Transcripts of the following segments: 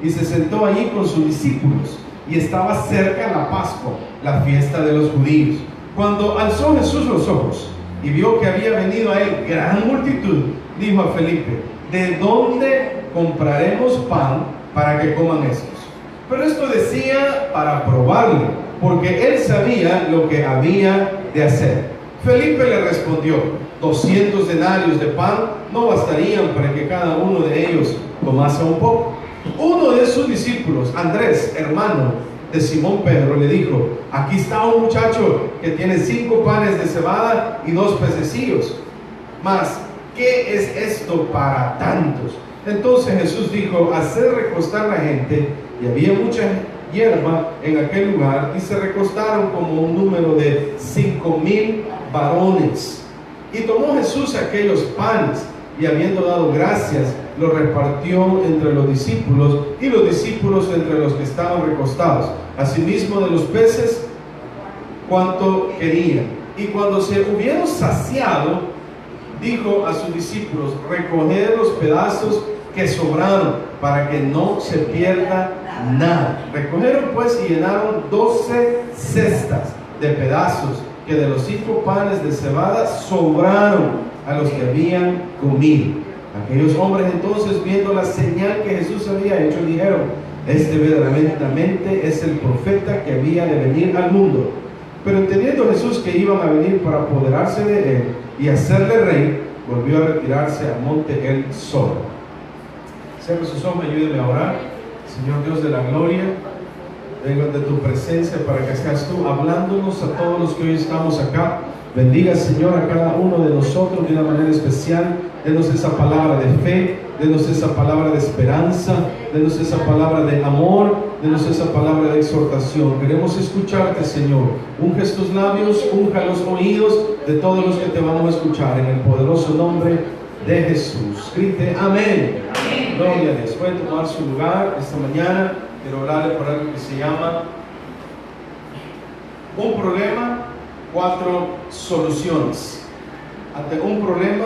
y se sentó allí con sus discípulos. Y estaba cerca la Pascua, la fiesta de los judíos. Cuando alzó Jesús los ojos y vio que había venido a él gran multitud, dijo a Felipe: ¿de dónde compraremos pan para que coman estos? Pero esto decía para probarle, porque él sabía lo que había de hacer. Felipe le respondió: 200 denarios de pan no bastarían para que cada uno de ellos tomase un poco. Uno de sus discípulos, Andrés, hermano de Simón Pedro, le dijo: aquí está un muchacho que tiene 5 panes de cebada y 2 pececillos. Mas, ¿qué es esto para tantos? Entonces Jesús dijo: haced recostar la gente. Y había mucha hierba en aquel lugar, y se recostaron como un número de 5,000 varones. Y tomó Jesús aquellos panes, y habiendo dado gracias, los repartió entre los discípulos, y los discípulos entre los que estaban recostados. Asimismo de los peces, cuanto querían. Y cuando se hubieron saciado, dijo a sus discípulos: recoged los pedazos que sobraron, para que no se pierda nada. Recogieron pues y llenaron 12 cestas de pedazos que de los 5 panes de cebada sobraron a los que habían comido. Aquellos hombres entonces, viendo la señal que Jesús había hecho, dijeron: este verdaderamente es el profeta que había de venir al mundo. Pero entendiendo Jesús que iban a venir para apoderarse de él y hacerle rey, volvió a retirarse al monte él solo. Cierre sus ojos, ayúdeme a orar. Señor Dios de la gloria, vengo ante tu presencia para que seas tú hablándonos a todos los que hoy estamos acá. Bendiga, Señor, a cada uno de nosotros de una manera especial. Denos esa palabra de fe, denos esa palabra de esperanza, denos esa palabra de amor, denos esa palabra de exhortación. Queremos escucharte, Señor. Unge estos labios, unja los oídos de todos los que te vamos a escuchar, en el poderoso nombre de Jesús. Grite amén. Amén. Gloria a Dios. Pueden tomar su lugar esta mañana. Quiero hablarle por algo que se llama un problema, 4 soluciones. Ante un problema,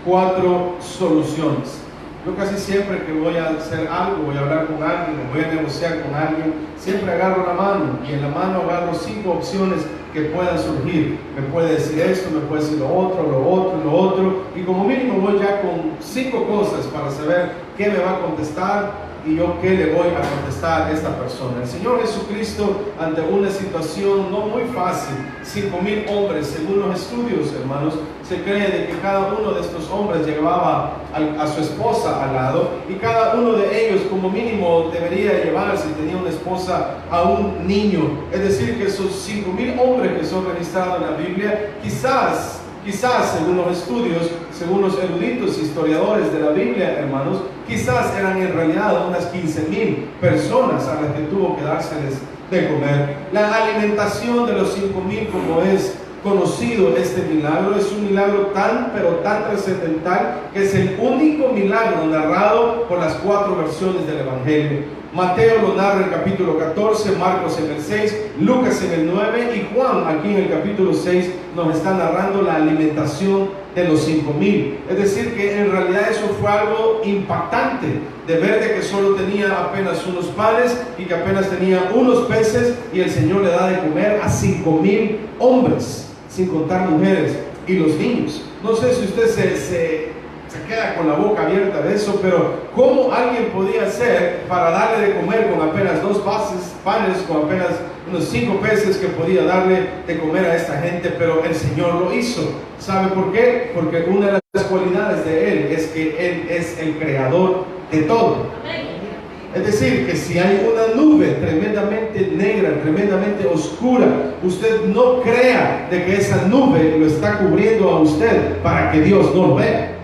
4 soluciones. Yo casi siempre que voy a hacer algo, voy a hablar con alguien, voy a negociar con alguien, siempre agarro la mano, y en la mano agarro 5 opciones que puedan surgir. Me puede decir esto, me puede decir lo otro, y como mínimo voy ya con 5 cosas para saber qué me va a contestar y yo qué le voy a contestar a esta persona. El Señor Jesucristo, ante una situación no muy fácil, 5,000 hombres, según los estudios, hermanos, se cree de que cada uno de estos hombres llevaba a su esposa al lado, y cada uno de ellos como mínimo debería llevar, si tenía una esposa, a un niño. Es decir, que esos 5,000 hombres que son registrados en la Biblia, quizás según los estudios, según los eruditos historiadores de la Biblia, hermanos, quizás eran en realidad unas 15,000 personas a las que tuvo que dárseles de comer. La alimentación de los 5,000, como es conocido este milagro, es un milagro tan trascendental que es el único milagro narrado por las 4 versiones del Evangelio. Mateo lo narra en el capítulo 14, Marcos en el 6, Lucas en el 9, y Juan aquí en el capítulo 6 nos está narrando la alimentación de los 5,000. Es decir, que en realidad eso fue algo impactante, de ver de que solo tenía apenas unos panes y que apenas tenía unos peces, y el Señor le da de comer a 5,000 hombres, sin contar mujeres y los niños. No sé si usted se queda con la boca abierta de eso, pero ¿cómo alguien podía hacer para darle de comer con apenas 2 panes, con apenas unos 5 peces que podía darle de comer a esta gente? Pero el Señor lo hizo. ¿Sabe por qué? Porque una de las cualidades de Él es que Él es el creador de todo. Es decir, que si hay una nube tremendamente negra, tremendamente oscura, usted no crea de que esa nube lo está cubriendo a usted para que Dios no lo vea.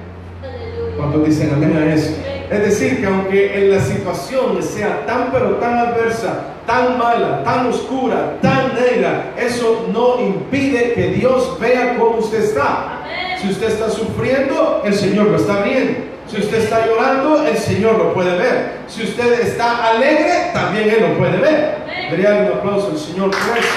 ¿Cuántos dicen amén a eso? Es decir, que aunque en la situación sea tan adversa, tan mala, tan oscura, tan negra, eso no impide que Dios vea cómo usted está. Si usted está sufriendo, el Señor lo está viendo. Si usted está llorando, el Señor lo puede ver. Si usted está alegre, también Él lo puede ver. Daría un aplauso al Señor por eso.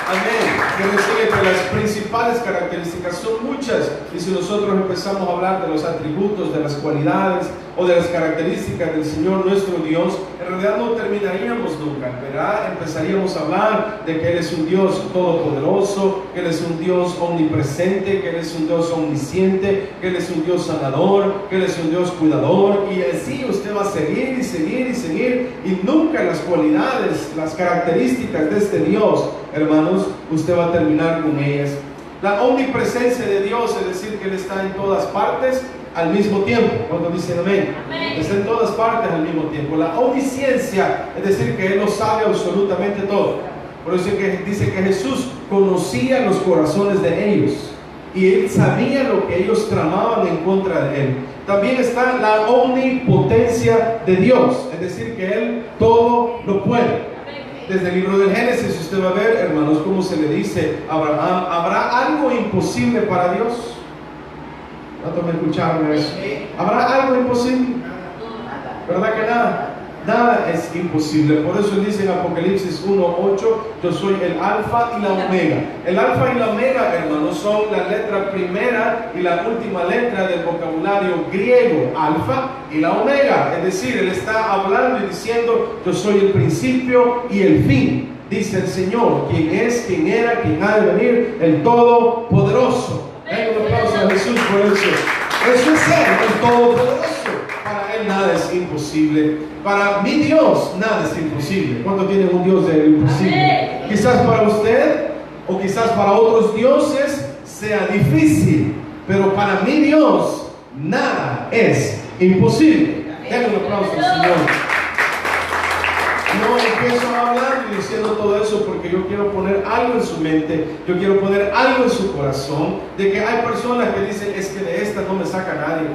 Amén. Quiero decirle que las principales características son muchas, y si nosotros empezamos a hablar de los atributos, de las cualidades, o de las características del Señor nuestro Dios, en realidad no terminaríamos nunca, ¿verdad? Empezaríamos a hablar de que Él es un Dios todopoderoso, que Él es un Dios omnipresente, que Él es un Dios omnisciente, que Él es un Dios sanador, que Él es un Dios cuidador, y así usted va a seguir y seguir y seguir, y nunca las cualidades, las características de este Dios, hermanos, usted va a terminar con ellas. La omnipresencia de Dios, es decir, que Él está en todas partes al mismo tiempo. ¿Cuánto dicen amén? Amén. Está en todas partes al mismo tiempo. La omnisciencia, es decir, que Él lo sabe absolutamente todo. Por eso que dice que Jesús conocía los corazones de ellos y Él sabía lo que ellos tramaban en contra de Él. También está la omnipotencia de Dios, es decir, que Él todo lo puede. Desde el libro del Génesis usted va a ver, hermanos, cómo se le dice a Abraham: ¿habrá algo imposible para Dios? ¿Cuántos me escucharon eso? ¿Habrá algo imposible? ¿Verdad que nada? Nada es imposible. Por eso dice en Apocalipsis 1:8: yo soy el alfa y la omega. El alfa y la omega, hermanos, son la letra primera y la última letra del vocabulario griego, alfa y la omega. Es decir, Él está hablando y diciendo: yo soy el principio y el fin, dice el Señor, quien es, quien era, quien ha de venir, el Todopoderoso. Un aplauso a Jesús por eso. Eso es Él, el Todopoderoso. Para Él nada es imposible. Para mi Dios nada es imposible. ¿Cuánto tienen un Dios de imposible? Quizás para usted o quizás para otros dioses sea difícil, pero para mi Dios nada es imposible. Denle un aplauso al Señor. No empiezo a hablar y diciendo todo eso porque yo quiero poner algo en su mente, yo quiero poner algo en su corazón, de que hay personas que dicen: es que de esta no me saca nadie,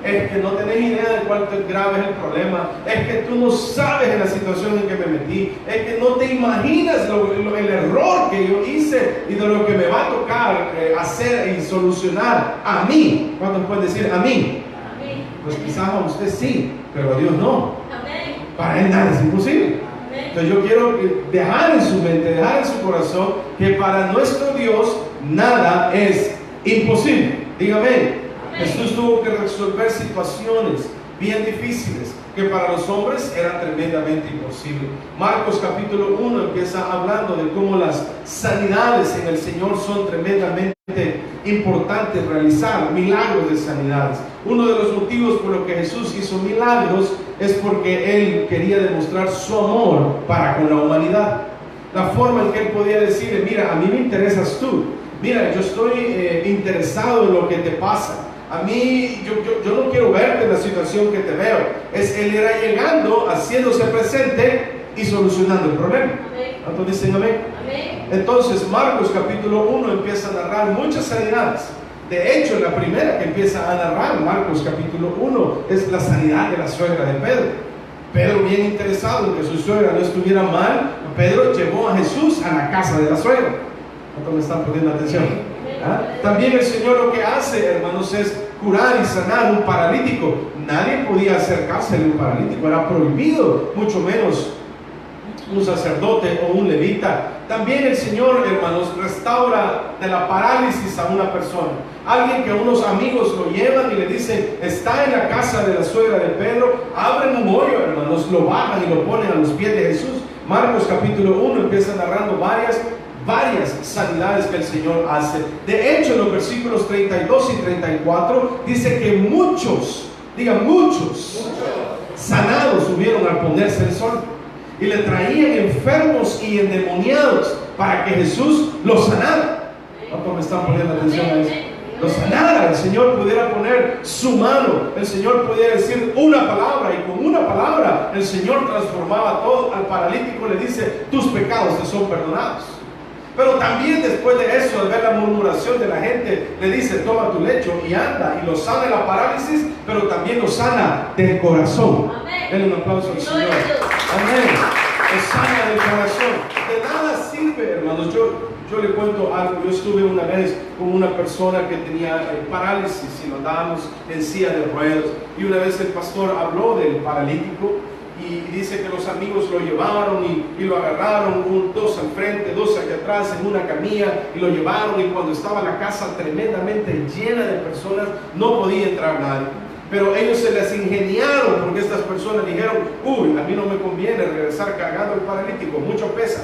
es que no tenés idea de cuál grave es el problema, es que tú no sabes en la situación en que me metí, es que no te imaginas el error que yo hice y de lo que me va a tocar hacer y solucionar a mí. ¿Cuántos pueden decir a mí? Pues quizás a usted sí, pero a Dios no. Para Él nada es imposible. Entonces yo quiero dejar en su mente, dejar en su corazón, que para nuestro Dios nada es imposible. Dígame. Jesús tuvo que resolver situaciones bien difíciles que para los hombres eran tremendamente imposibles. Marcos capítulo 1 empieza hablando de cómo las sanidades en el Señor son tremendamente importantes, realizar milagros de sanidades. Uno de los motivos por los que Jesús hizo milagros es porque Él quería demostrar su amor para con la humanidad. La forma en que Él podía decirle: mira, a mí me interesas tú, mira, yo estoy interesado en lo que te pasa. A mí, yo no quiero verte en la situación que te veo. Él era llegando, haciéndose presente y solucionando el problema. ¿Cuántos dicen amén? Amén. Entonces Marcos capítulo 1 empieza a narrar muchas sanidades. De hecho, la primera que empieza a narrar Marcos capítulo 1 es la sanidad de la suegra de Pedro. Pedro, bien interesado en que su suegra no estuviera mal, Pedro llevó a Jesús a la casa de la suegra. ¿Cuántos me están poniendo atención? También el Señor lo que hace, hermanos, es curar y sanar un paralítico. Nadie podía acercarse a un paralítico, era prohibido, mucho menos un sacerdote o un levita. También el Señor, hermanos, restaura de la parálisis a una persona. Alguien que unos amigos lo llevan y le dicen: está en la casa de la suegra de Pedro. Abren un hoyo, hermanos, lo bajan y lo ponen a los pies de Jesús. Marcos capítulo 1 empieza narrando varias sanidades que el Señor hace. De hecho, en los versículos 32 y 34 dice que muchos, digan muchos, sanados subieron al ponerse el sol y le traían enfermos y endemoniados para que Jesús los sanara. ¿Cuántos me están poniendo atención a eso? Los sanara. El Señor pudiera poner su mano, el Señor pudiera decir una palabra y con una palabra el Señor transformaba todo. Al paralítico le dice: tus pecados te son perdonados. Pero también después de eso, al ver la murmuración de la gente, le dice: toma tu lecho y anda, y lo sana de la parálisis, pero también lo sana del corazón. Denle un aplauso al Señor. Amén. Lo sana del corazón. De nada sirve, hermanos. Yo le cuento algo. Yo estuve una vez con una persona que tenía parálisis y lo andábamos en silla de ruedas, y una vez el pastor habló del paralítico y dice que los amigos lo llevaron y lo agarraron, dos al frente, dos aquí atrás, en una camilla, y lo llevaron, y cuando estaba la casa tremendamente llena de personas, no podía entrar nadie. Pero ellos se les ingeniaron porque estas personas dijeron, uy, a mí no me conviene regresar cargando el paralítico, mucho pesa.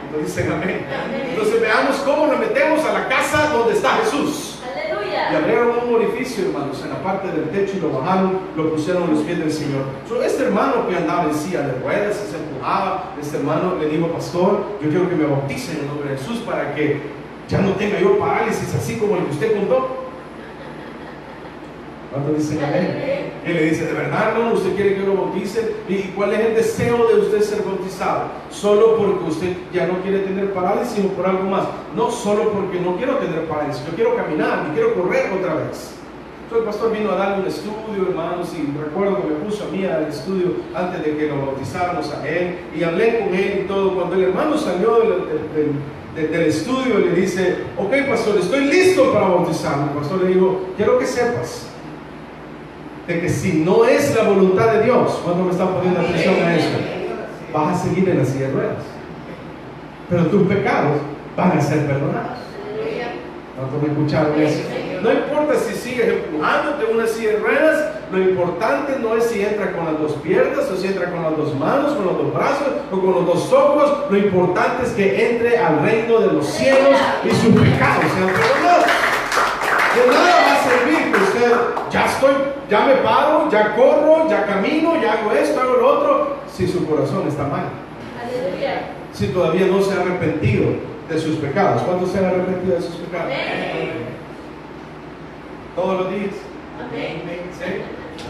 Entonces dicen amén. Entonces veamos cómo nos metemos a la casa donde está Jesús. Aleluya. Y abrieron un orificio, hermanos, en la parte del techo y lo bajaron, lo pusieron a los pies del Señor. Este hermano que andaba en silla de ruedas y se empujaba, este hermano le dijo, pastor, yo quiero que me bauticen en el nombre de Jesús para que ya no tenga yo parálisis así como el que usted contó. ¿Cuánto dicen amén? Y le dice, ¿de verdad, hermano, usted quiere que lo bautice? ¿Y cuál es el deseo de usted ser bautizado? ¿Solo porque usted ya no quiere tener parálisis o por algo más? No, solo porque no quiero tener parálisis, yo quiero caminar y quiero correr otra vez. Entonces el pastor vino a darle un estudio, hermanos, y recuerdo que me puso a mí al estudio antes de que lo bautizáramos a él, y hablé con él y todo. Cuando el hermano salió del estudio, le dice, ok, pastor, estoy listo para bautizarme. El pastor le dijo, quiero que sepas de que si no es la voluntad de Dios, cuando me están poniendo atención a eso, vas a seguir en la silla de ruedas, pero tus pecados van a ser perdonados. ¿Cuántos me escucharon eso? No importa si sigues empujándote en una silla de ruedas, lo importante no es si entra con las dos piernas, o si entra con las dos manos, con los dos brazos, o con los dos ojos. Lo importante es que entre al reino de los cielos y sus pecados sean perdonados. De nada va a servir que usted, ya me paro, ya corro, ya camino, ya hago esto, hago lo otro, si su corazón está mal. Aleluya. Si todavía no se ha arrepentido de sus pecados. ¿Cuántos se han arrepentido de sus pecados? Amén. Todos los días. Amén. ¿Sí?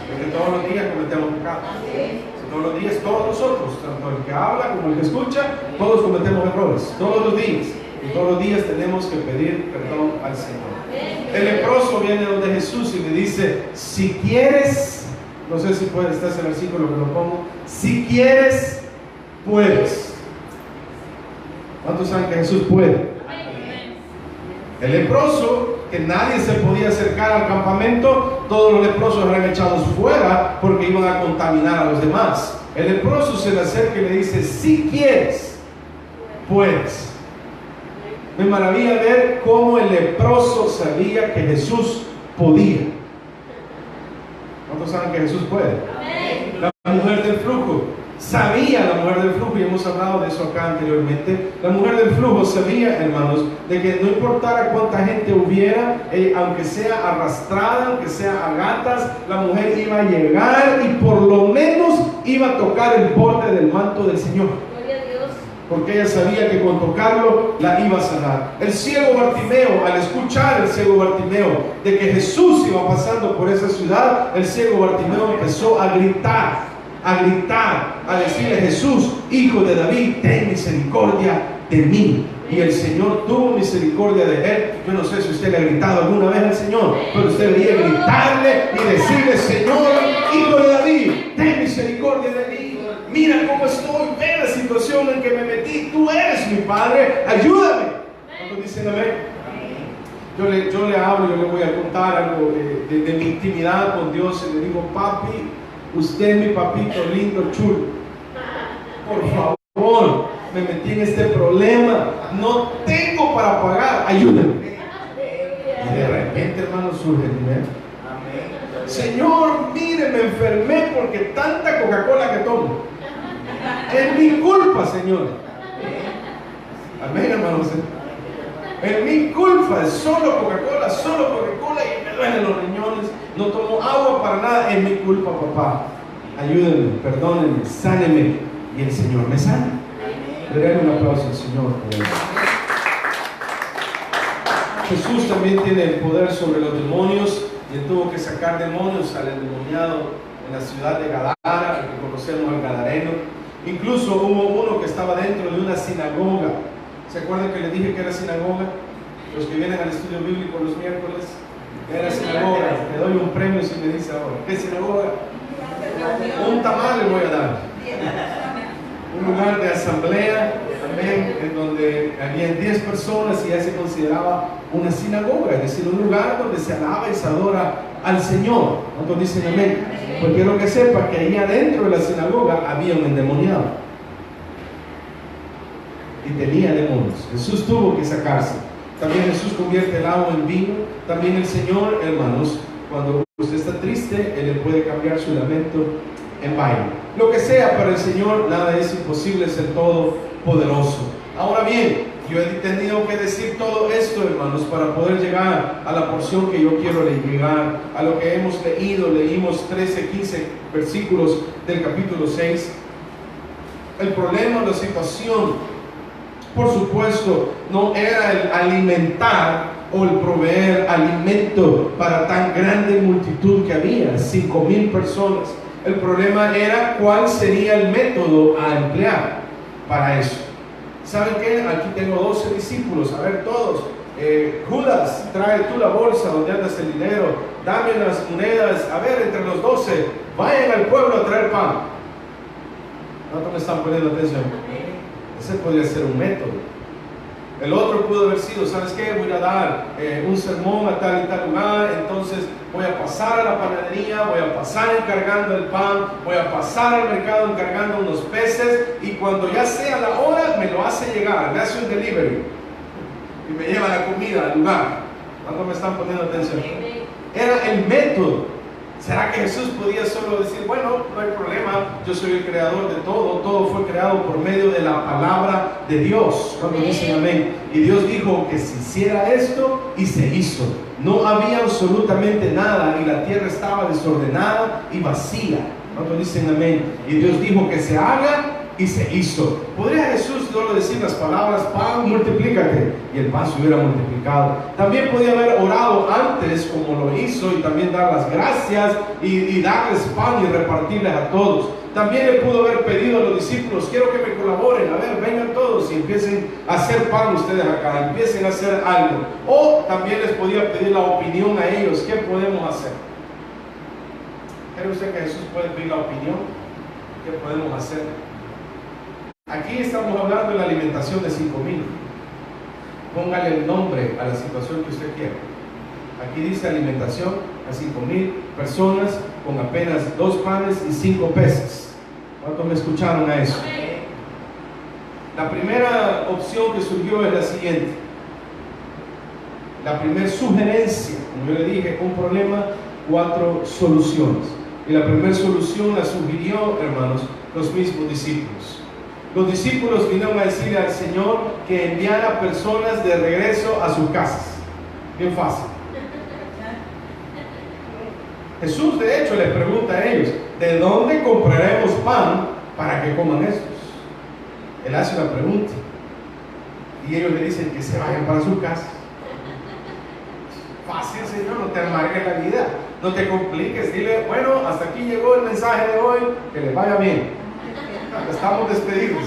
Porque todos los días cometemos pecados. Amén. Todos los días, todos nosotros, tanto el que habla como el que escucha, todos cometemos errores. Todos los días. Y todos los días tenemos que pedir perdón al Señor. El leproso viene donde Jesús y le dice, si quieres, no sé si puede estar ese versículo que lo pongo, si quieres, puedes. ¿Cuántos saben que Jesús puede? El leproso, que nadie se podía acercar al campamento, todos los leprosos eran echados fuera porque iban a contaminar a los demás. El leproso se le acerca y le dice, si quieres, puedes. Me maravilla ver cómo el leproso sabía que Jesús podía. ¿Cuántos saben que Jesús puede? Amén. La mujer del flujo sabía, la mujer del flujo, y hemos hablado de eso acá anteriormente. La mujer del flujo sabía, hermanos, de que no importara cuánta gente hubiera, aunque sea arrastrada, aunque sea a gatas, la mujer iba a llegar y por lo menos iba a tocar el borde del manto del Señor. Gloria a Dios. Porque ella sabía que con tocarlo la iba a sanar. El ciego Bartimeo, al escuchar el ciego Bartimeo de que Jesús iba pasando por esa ciudad, el ciego Bartimeo empezó a gritar, a decirle, Jesús, hijo de David, ten misericordia de mí. Y el Señor tuvo misericordia de él. Yo no sé si usted le ha gritado alguna vez al Señor, pero usted debería gritarle y decirle, Señor, hijo de David, ten misericordia de mí. Mira cómo estoy, ve la situación en que me metí, tú eres mi Padre, ayúdame. ¿Cuántos dicen amén? Yo le hablo, yo le voy a contar algo de mi intimidad con Dios, y le digo, papi, usted es mi papito lindo, chulo, por favor, me metí en este problema, no tengo para pagar, ayúdame. Y de repente, hermano, surge el dinero. Señor, mire, me enfermé porque tanta Coca-Cola que tomo. Es mi culpa, Señor. Amén, hermanos. Es mi culpa, es solo Coca-Cola y me duelen los riñones. No tomo agua para nada, es mi culpa, papá. Ayúdenme, perdónenme, sánenme. Y el Señor me sana. Le doy un aplauso al Señor. Jesús también tiene el poder sobre los demonios. Y él tuvo que sacar demonios al endemoniado en la ciudad de Gadara, el que conocemos al Gadareno. Incluso hubo uno que estaba dentro de una sinagoga. ¿Se acuerdan que les dije que era sinagoga? Los que vienen al estudio bíblico los miércoles, era sinagoga. Le doy un premio si me dice ahora, ¿qué sinagoga? Un tamal le voy a dar. Un lugar de asamblea, también, en donde habían 10 personas y ya se consideraba una sinagoga, es decir, un lugar donde se alaba y se adora al Señor. ¿Cuántos dicen amén? Pues quiero que sepa que ahí adentro de la sinagoga había un endemoniado y tenía demonios. Jesús tuvo que sacarse. También Jesús convierte el agua en vino. También el Señor, hermanos, Cuando usted está triste, Él le puede cambiar su lamento en baile. Lo que sea para el Señor, nada es imposible, es el Todopoderoso. Ahora bien, yo he tenido que decir todo esto, hermanos, para poder llegar a la porción que yo quiero llegar, a lo que hemos leído. Leímos 13, 15 versículos del capítulo 6. El problema, la situación, por supuesto, no era el alimentar o el proveer alimento para tan grande multitud que había, 5,000 personas. El problema era cuál sería el método a emplear para eso. ¿Saben qué? Aquí tengo 12 discípulos, a ver todos. Judas, trae tú la bolsa donde andas el dinero, dame las monedas, a ver, entre los 12, vayan al pueblo a traer pan. ¿No me están poniendo atención? Ese podría ser un método. El otro pudo haber sido, ¿sabes qué? Voy a dar un sermón a tal y tal lugar, entonces voy a pasar a la panadería, voy a pasar encargando el pan, voy a pasar al mercado encargando unos peces, y cuando ya sea la hora me lo hace llegar, me hace un delivery y me lleva la comida al lugar. ¿Cuánto me están poniendo atención? Era el método. ¿Será que Jesús podía solo decir, bueno, no hay problema, yo soy el creador de todo, todo fue creado por medio de la palabra de Dios? Cuando dicen amén. Y Dios dijo que se hiciera esto y se hizo. No había absolutamente nada y la tierra estaba desordenada y vacía. Cuando dicen amén. Y Dios dijo que se haga y se hizo. ¿Podría Jesús solo decir las palabras, pan, multiplícate? Y el pan se hubiera multiplicado. También podía haber orado antes como lo hizo y también dar las gracias y darles pan y repartirles a todos. También le pudo haber pedido a los discípulos, quiero que me colaboren, a ver, vengan todos y empiecen a hacer pan ustedes acá, empiecen a hacer algo. O también les podía pedir la opinión a ellos, ¿qué podemos hacer? ¿Cree usted que Jesús puede pedir la opinión? ¿Qué podemos hacer? Aquí estamos hablando de la alimentación de 5,000. Póngale el nombre a la situación que usted quiera. Aquí dice alimentación a 5,000 personas con apenas 2 panes y 5 peces. ¿Cuántos me escucharon a eso? La primera opción que surgió es la siguiente. La primera sugerencia, como yo le dije, un problema, 4 soluciones. Y la primera solución la sugirió, hermanos, los mismos discípulos. Los discípulos vinieron a decirle al Señor que enviara personas de regreso a sus casas. Bien fácil. Jesús, de hecho, les pregunta a ellos, ¿de dónde compraremos pan para que coman estos? Él hace una pregunta. Y ellos le dicen que se vayan para su casa. Fácil, Señor, no te amargues la vida, no te compliques. Dile, bueno, hasta aquí llegó el mensaje de hoy, que les vaya bien. Estamos despedidos.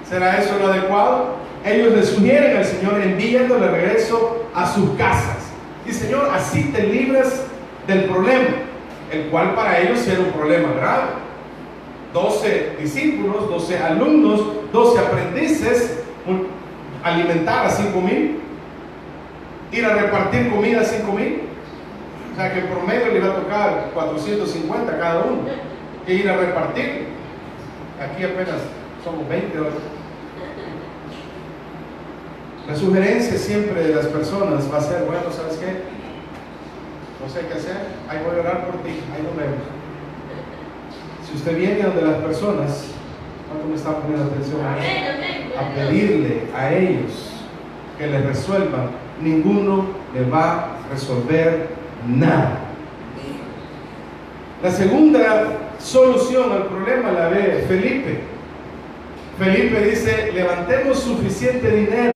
¿Será eso lo adecuado? Ellos le sugieren al Señor enviando de regreso a sus casas. Y Señor, así te libras del problema, el cual para ellos era un problema grave. 12 discípulos, 12 alumnos, 12 aprendices, alimentar a 5,000, ir a repartir comida a 5,000. O sea que en promedio le iba a tocar 450 cada uno, que ir a repartir. Aquí apenas somos 20 horas. La sugerencia siempre de las personas va a ser, bueno, ¿sabes qué? No sé qué hacer, ahí voy a orar por ti, ahí nos vemos. Si usted viene donde las personas, ¿cuánto me están poniendo atención a pedirle a ellos que les resuelvan? Ninguno le va a resolver nada. La segunda solución al problema la ve Felipe. Felipe dice, levantemos suficiente dinero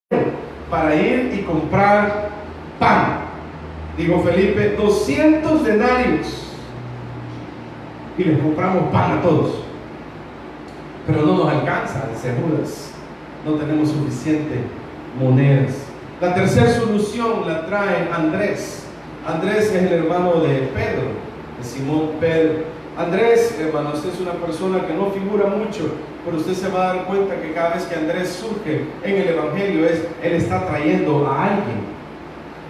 para ir y comprar pan. Digo Felipe, 200 denarios y les compramos pan a todos. Pero no nos alcanza, dice Judas, no tenemos suficiente monedas. La tercera solución la trae Andrés. Andrés es el hermano de Pedro, de Simón Pedro. Andrés, hermano, usted es una persona que no figura mucho, pero usted se va a dar cuenta que cada vez que Andrés surge en el Evangelio, él está trayendo a alguien.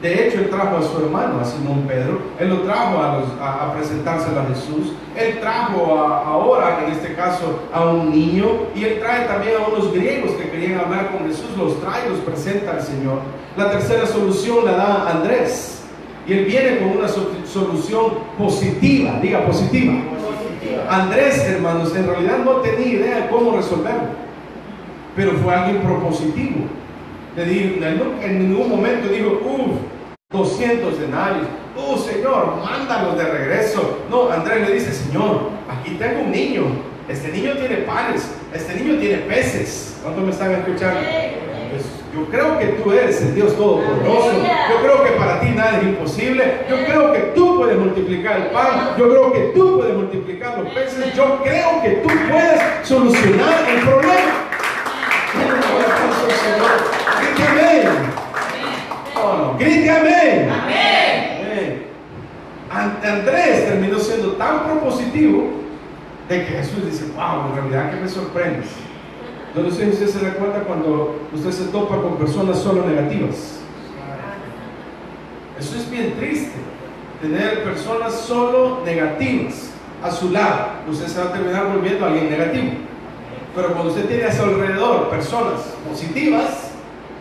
De hecho, él trajo a su hermano, a Simón Pedro. Él lo trajo a presentárselo a Jesús. Él trajo ahora, en este caso, a un niño. Y él trae también a unos griegos que querían hablar con Jesús. Los trae y los presenta al Señor. La tercera solución la da Andrés. Y él viene con una solución positiva. Diga positiva. Andrés, hermanos, en realidad no tenía idea de cómo resolverlo. Pero fue alguien propositivo. En ningún momento dijo, 200 denarios, Señor, mándalos de regreso. No, Andrés le dice, Señor, aquí tengo un niño, este niño tiene panes, este niño tiene peces. ¿Cuántos me están escuchando? Pues, yo creo que tú eres el Dios Todopoderoso. Yo creo que para ti nada es imposible. Yo creo que tú puedes multiplicar el pan. Yo creo que tú puedes multiplicar los peces. Yo creo que tú puedes solucionar el problema. Grite amén. Grite amén. Andrés terminó siendo tan propositivo de que Jesús dice, wow, en realidad que me sorprende. Yo no sé si usted se da cuenta cuando usted se topa con personas solo negativas. Eso es bien triste, tener personas solo negativas a su lado. Usted se va a terminar volviendo a alguien negativo. Pero cuando usted tiene a su alrededor personas positivas,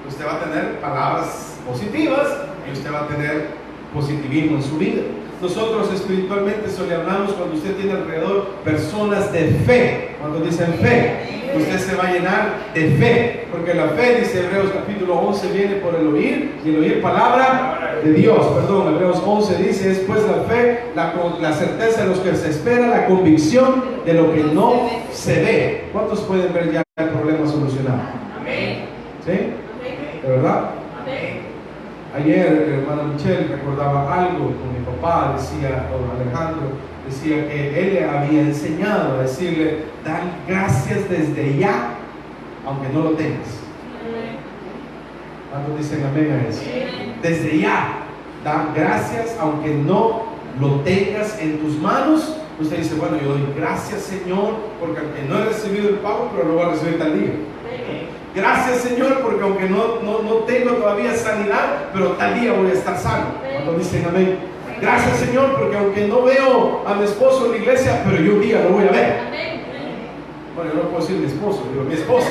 usted va a tener palabras positivas y usted va a tener positivismo en su vida. Nosotros espiritualmente solo hablamos cuando usted tiene alrededor personas de fe. Cuando dicen fe, usted se va a llenar de fe, porque la fe, dice Hebreos capítulo 11, viene por el oír, y el oír palabra de Dios. Perdón, Hebreos 11 dice, es pues la fe, la certeza de los que se espera, la convicción de lo que no se ve. ¿Cuántos pueden ver ya el problema solucionado? Amén. ¿Sí? ¿De verdad? Amén. Ayer, hermana Michelle recordaba algo con mi papá, decía, don Alejandro, decía que él le había enseñado a decirle, dar gracias desde ya, aunque no lo tengas. ¿Cuántos dicen amén a eso? Desde ya, dar gracias aunque no lo tengas en tus manos. Usted dice, bueno, yo doy gracias, Señor, porque aunque no he recibido el pago, pero lo voy a recibir tal día. Gracias, Señor, porque aunque no tengo todavía sanidad, pero tal día voy a estar sano. Cuando dicen amén. Gracias, Señor, porque aunque no veo a mi esposo en la iglesia, pero yo un día lo voy a ver. Bueno, yo no puedo decir mi esposo, digo mi esposa.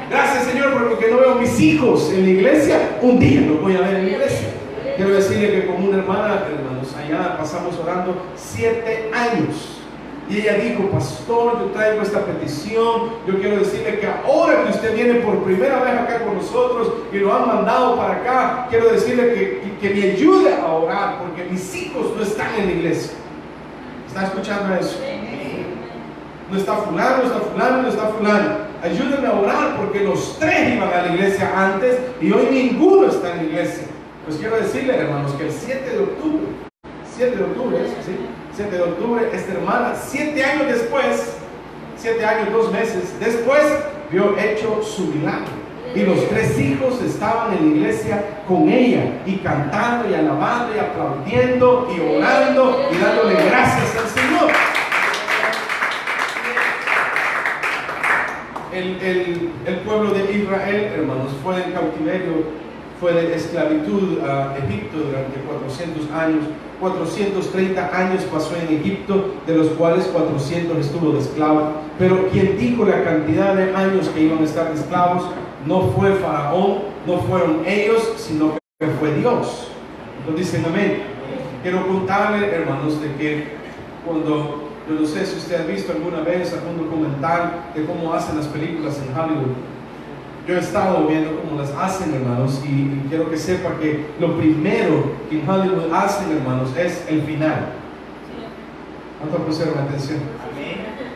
Gracias, Señor, porque aunque no veo a mis hijos en la iglesia, un día los voy a ver en la iglesia. Quiero decirle que como una hermana, hermanos, allá pasamos orando 7 años. Y ella dijo, pastor, yo traigo esta petición. Yo quiero decirle que ahora que usted viene por primera vez acá con nosotros y lo han mandado para acá, quiero decirle que me ayude a orar, porque mis hijos no están en la iglesia. ¿Está escuchando eso? No está fulano, no está fulano, no está fulano. Ayúdenme a orar, porque los 3 iban a la iglesia antes y hoy ninguno está en la iglesia. Pues quiero decirle, hermanos, que el 7 de octubre, ¿sí? 7 de octubre, esta hermana, 7 años después, 7 años, 2 meses después, vio hecho su milagro. Y los 3 hijos estaban en la iglesia con ella, y cantando, y alabando, y aplaudiendo, y orando, y dándole gracias al Señor. El pueblo de Israel, hermanos, fue en cautiverio, fue de esclavitud a Egipto durante 400 años. 430 años pasó en Egipto, de los cuales 400 estuvo de esclavo. Pero quien dijo la cantidad de años que iban a estar de esclavos no fue Faraón, no fueron ellos, sino que fue Dios. Entonces dicen amén. Quiero contarle, hermanos, de que cuando, yo no sé si usted ha visto alguna vez algún documental de cómo hacen las películas en Hollywood. Yo he estado viendo cómo las hacen, hermanos, y quiero que sepa que lo primero que en Hollywood hacen, hermanos, es el final. ¿Cuánto pusieron atención?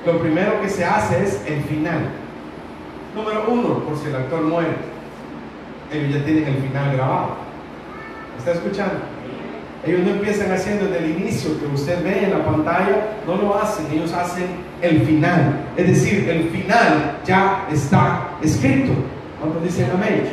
Lo primero que se hace es el final. Número 1, por si el actor muere, ellos ya tienen el final grabado. ¿Está escuchando? Ellos no empiezan haciendo desde el inicio que usted ve en la pantalla, no lo hacen, ellos hacen el final. Es decir, el final ya está escrito. ¿Cuántos dicen amén?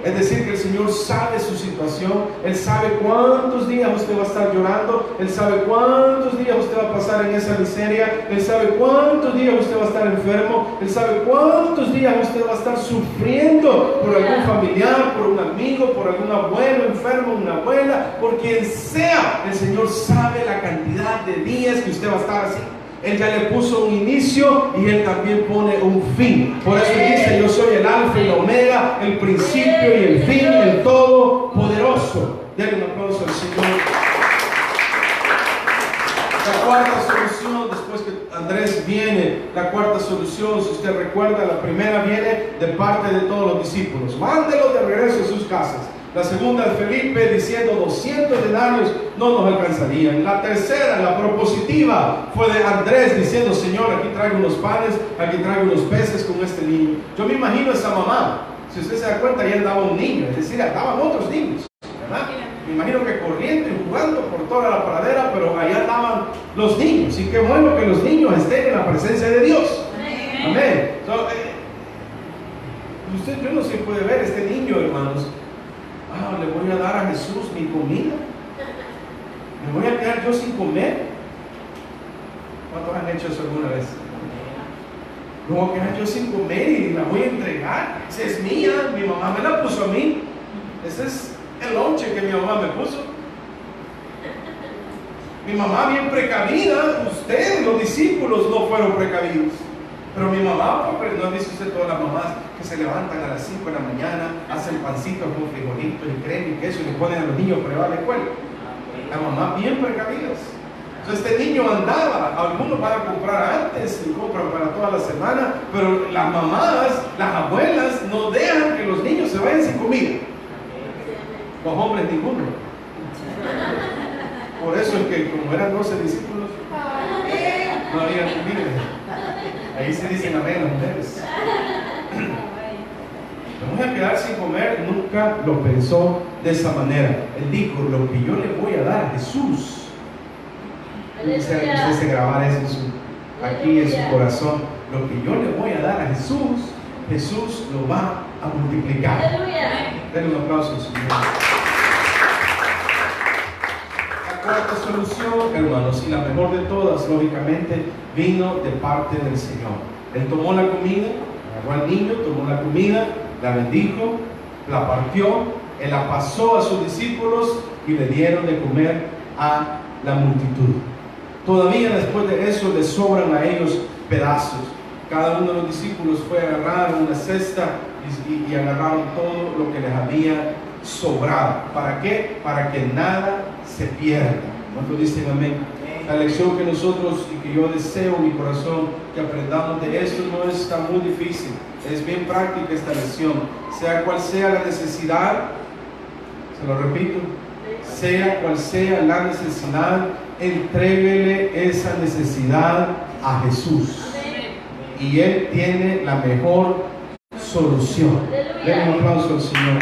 Es decir, que el Señor sabe su situación, Él sabe cuántos días usted va a estar llorando, Él sabe cuántos días usted va a pasar en esa miseria, Él sabe cuántos días usted va a estar enfermo, Él sabe cuántos días usted va a estar sufriendo por algún familiar, por un amigo, por algún abuelo enfermo, una abuela, por quien sea. El Señor sabe la cantidad de días que usted va a estar así. Él ya le puso un inicio y Él también pone un fin. Por eso dice: yo soy el alfa y el omega, el principio y el fin, el todopoderoso. Denle un aplauso al Señor. La cuarta solución, después que Andrés viene, la cuarta solución, si usted recuerda, la primera viene de parte de todos los discípulos: mándelos de regreso a sus casas. La segunda de Felipe diciendo 200 denarios no nos alcanzarían. La tercera, la propositiva, fue de Andrés diciendo: Señor, aquí traigo unos panes, aquí traigo unos peces con este niño. Yo me imagino a esa mamá, si usted se da cuenta, ahí andaba un niño, es decir, andaban otros niños, ¿verdad? Me imagino que corriendo y jugando por toda la pradera, pero allá andaban los niños. Y qué bueno que los niños estén en la presencia de Dios. Amén. Yo no se puede ver este niño, hermanos. Le voy a dar a Jesús mi comida. Me voy a quedar yo sin comer. ¿Cuántos han hecho eso alguna vez? Me voy a quedar yo sin comer y la voy a entregar. Esa es mía, mi mamá me la puso a mí. Ese es el lonche que mi mamá me puso. Mi mamá bien precavida. Ustedes, los discípulos, no fueron precavidos. Pero mi mamá, pues, ¿no ha visto usted todas las mamás que se levantan a las 5 de la mañana, hacen pancitos con frijolitos y crema y queso y le ponen a los niños para llevar a la escuela? Las mamás bien precavidas. Entonces este niño andaba, algunos van a comprar antes y compran para toda la semana, pero las mamás, las abuelas, no dejan que los niños se vayan sin comida. Los hombres ninguno. Por eso es que como eran 12 discípulos, no había comida. Ahí se dicen amén las mujeres. Me voy a quedar sin comer. Nunca lo pensó de esa manera. Él dijo: lo que yo le voy a dar a Jesús. Usted se grabar eso aquí en su corazón. Lo que yo le voy a dar a Jesús, Jesús lo va a multiplicar. Denle un aplauso al Señor. La cuarta solución, hermanos, y la mejor de todas, lógicamente, vino de parte del Señor. Él tomó la comida, agarró al niño, tomó la comida, la bendijo, la partió, Él la pasó a sus discípulos y le dieron de comer a la multitud. Todavía después de eso les sobran a ellos pedazos. Cada uno de los discípulos fue a agarrar una cesta y agarraron todo lo que les había sobrado. ¿Para qué? Para que nada se pierda. ¿Cuántos dicen amén? La lección que nosotros y que yo deseo en mi corazón que aprendamos de esto no está muy difícil, es bien práctica esta lección. Sea cual sea la necesidad, se lo repito, sea cual sea la necesidad, entréguele esa necesidad a Jesús y Él tiene la mejor solución. Denle un aplauso al Señor.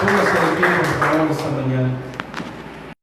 Póngase de pie, por favor, esta mañana.